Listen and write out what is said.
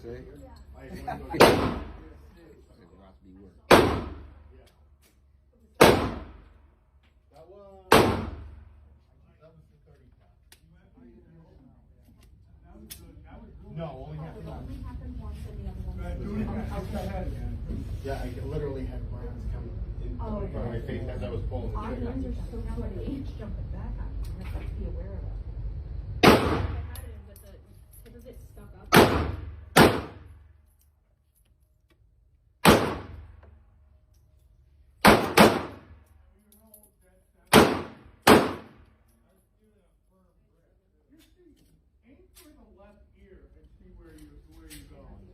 See? No, only happened once. Only happened once and the other one. Yeah, I literally had rounds come in Oh, front of my face as I was pulling the Our trigger. hands are so sweaty. Jumping back, I have to be aware of it. I had it, but the tip of it stuck up. Aim for the left ear and see where you're going.